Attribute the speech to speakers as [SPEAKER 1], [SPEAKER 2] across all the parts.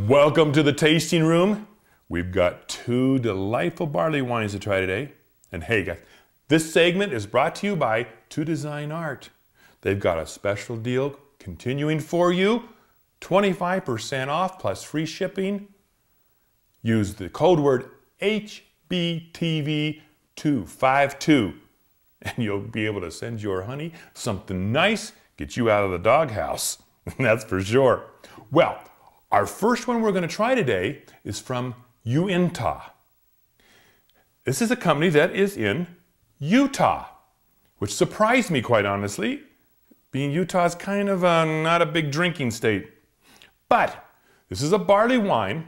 [SPEAKER 1] Welcome to the tasting room. We've got two delightful barley wines to try today. And hey guys, this segment is brought to you by To Design Art. They've got a special deal continuing for you. 25% off plus free shipping. Use the code word HBTV252 and you'll be able to send your honey something nice, get you out of the doghouse. That's for sure. Well, our first one we're going to try today is from Uintah. This is a company that is in Utah, which surprised me quite honestly, being Utah's kind of not a big drinking state. But this is a barley wine.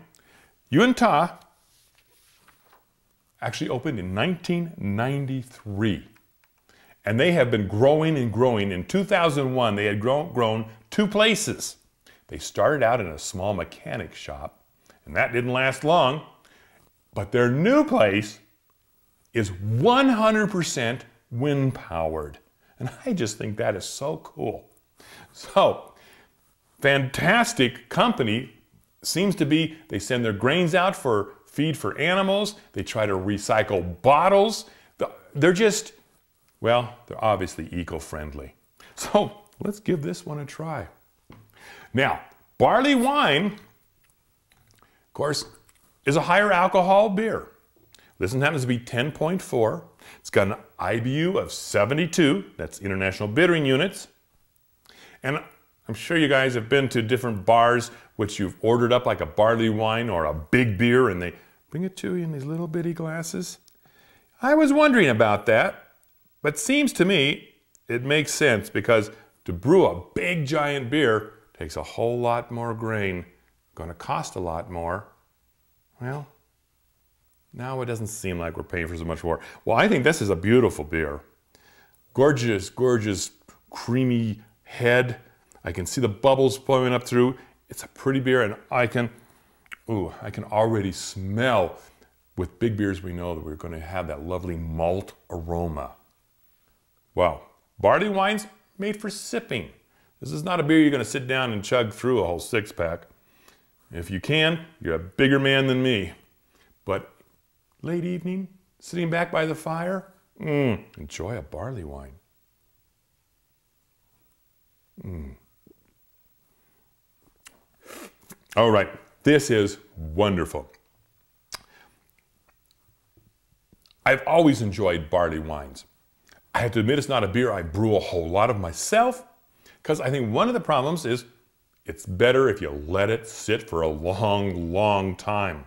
[SPEAKER 1] Uintah actually opened in 1993. And they have been growing and growing. In 2001, they had grown two places. They started out in a small mechanic shop, and that didn't last long. But their new place is 100% wind powered. And I just think that is so cool. So, fantastic company. Seems to be, they send their grains out for feed for animals. They try to recycle bottles. They're just, well, they're obviously eco-friendly. So let's give this one a try. Now, barley wine, of course, is a higher alcohol beer. This one happens to be 10.4. It's got an IBU of 72. That's International Bittering Units. And I'm sure you guys have been to different bars which you've ordered up like a barley wine or a big beer and they bring it to you in these little bitty glasses. I was wondering about that, but seems to me it makes sense because to brew a big giant beer takes a whole lot more grain, going to cost a lot more. Well, now it doesn't seem like we're paying for so much more. Well, I think this is a beautiful beer. Gorgeous, gorgeous, creamy head. I can see the bubbles flowing up through. It's a pretty beer, and I can already smell. With big beers, we know that we're going to have that lovely malt aroma. Well, barley wine's made for sipping. This is not a beer you're going to sit down and chug through a whole six-pack. If you can, you're a bigger man than me. But late evening, sitting back by the fire, enjoy a barley wine. All right, this is wonderful. I've always enjoyed barley wines. I have to admit it's not a beer I brew a whole lot of myself, because I think one of the problems is it's better if you let it sit for a long, long time.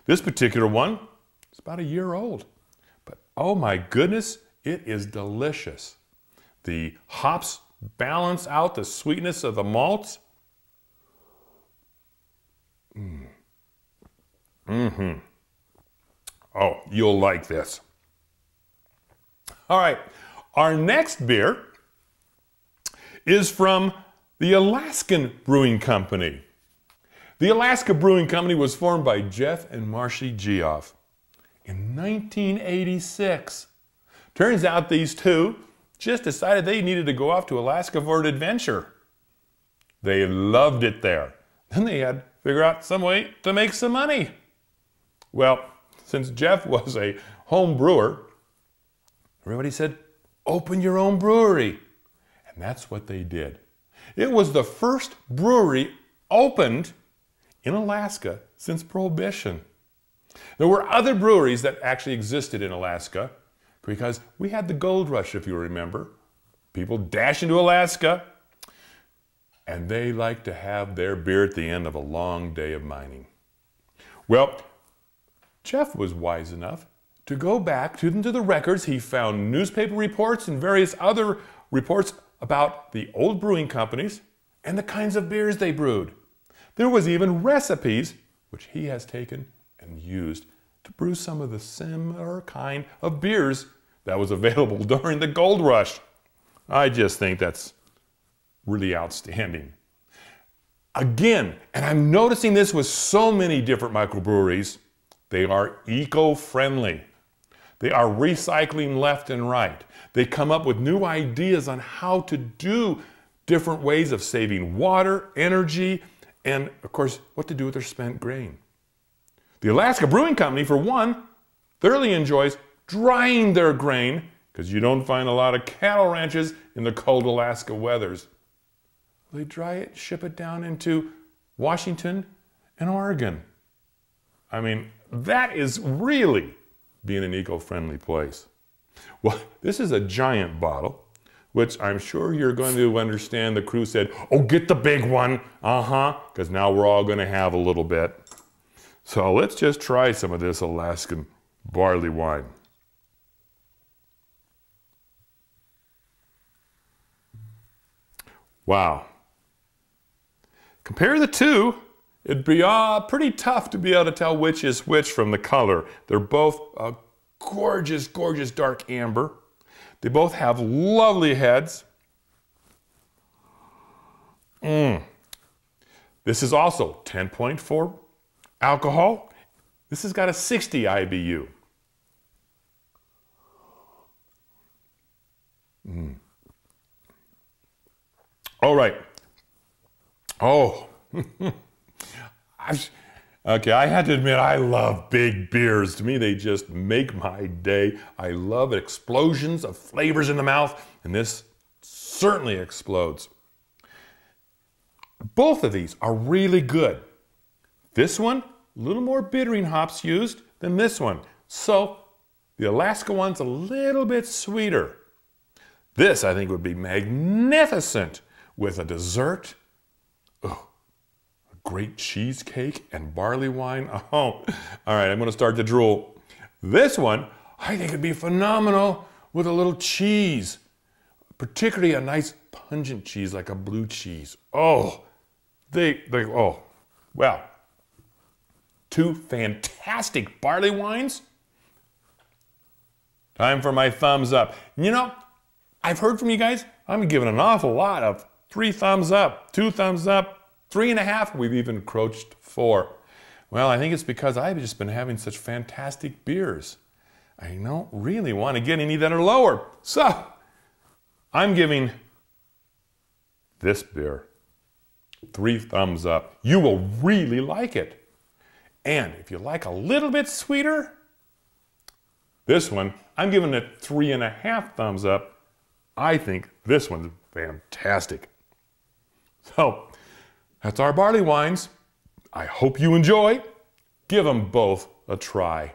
[SPEAKER 1] This particular one is about a year old, but oh my goodness, it is delicious. The hops balance out the sweetness of the malts. Oh, you'll like this. All right, our next beer is from the Alaskan Brewing Company. The Alaska Brewing Company was formed by Jeff and Marcy Geoff in 1986. Turns out these two just decided they needed to go off to Alaska for an adventure. They loved it there. Then they had to figure out some way to make some money. Well, since Jeff was a home brewer, everybody said, open your own brewery. And that's what they did. It was the first brewery opened in Alaska since Prohibition. There were other breweries that actually existed in Alaska because we had the gold rush, if you remember. People dash into Alaska and they like to have their beer at the end of a long day of mining. Well, Jeff was wise enough to go back to the records. He found newspaper reports and various other reports about the old brewing companies and the kinds of beers they brewed. There was even recipes which he has taken and used to brew some of the similar kind of beers that was available during the gold rush. I just think that's really outstanding. Again, and I'm noticing this with so many different microbreweries, they are eco-friendly. They are recycling left and right. They come up with new ideas on how to do different ways of saving water, energy, and of course, what to do with their spent grain. The Alaska Brewing Company, for one, thoroughly enjoys drying their grain because you don't find a lot of cattle ranches in the cold Alaska weathers. They dry it, ship it down into Washington and Oregon. I mean, that is really being an eco-friendly place. Well, this is a giant bottle, which I'm sure you're going to understand the crew said, oh, get the big one. Because now we're all going to have a little bit. So let's just try some of this Alaskan barley wine. Wow. Compare the two, it'd be pretty tough to be able to tell which is which from the color. They're both a gorgeous, gorgeous dark amber. They both have lovely heads. This is also 10.4 alcohol. This has got a 60 IBU. All right. Oh, okay, I had to admit, I love big beers. To me, they just make my day. I love explosions of flavors in the mouth, and this certainly explodes. Both of these are really good. This one, a little more bittering hops used than this one. So the Alaska one's a little bit sweeter. This, I think, would be magnificent with a dessert. Oh, a great cheesecake and barley wine. Oh, all right, I'm going to start to drool. This one, I think would be phenomenal with a little cheese, particularly a nice pungent cheese like a blue cheese. Oh, oh, well, two fantastic barley wines. Time for my thumbs up. You know, I've heard from you guys, I'm giving an awful lot of 3 thumbs up, 2 thumbs up, 3.5, we've even approached 4. Well, I think it's because I've just been having such fantastic beers. I don't really want to get any that are lower. So, I'm giving this beer 3 thumbs up. You will really like it. And if you like a little bit sweeter, this one, I'm giving it 3.5 thumbs up. I think this one's fantastic. So, that's our barley wines. I hope you enjoy. Give them both a try.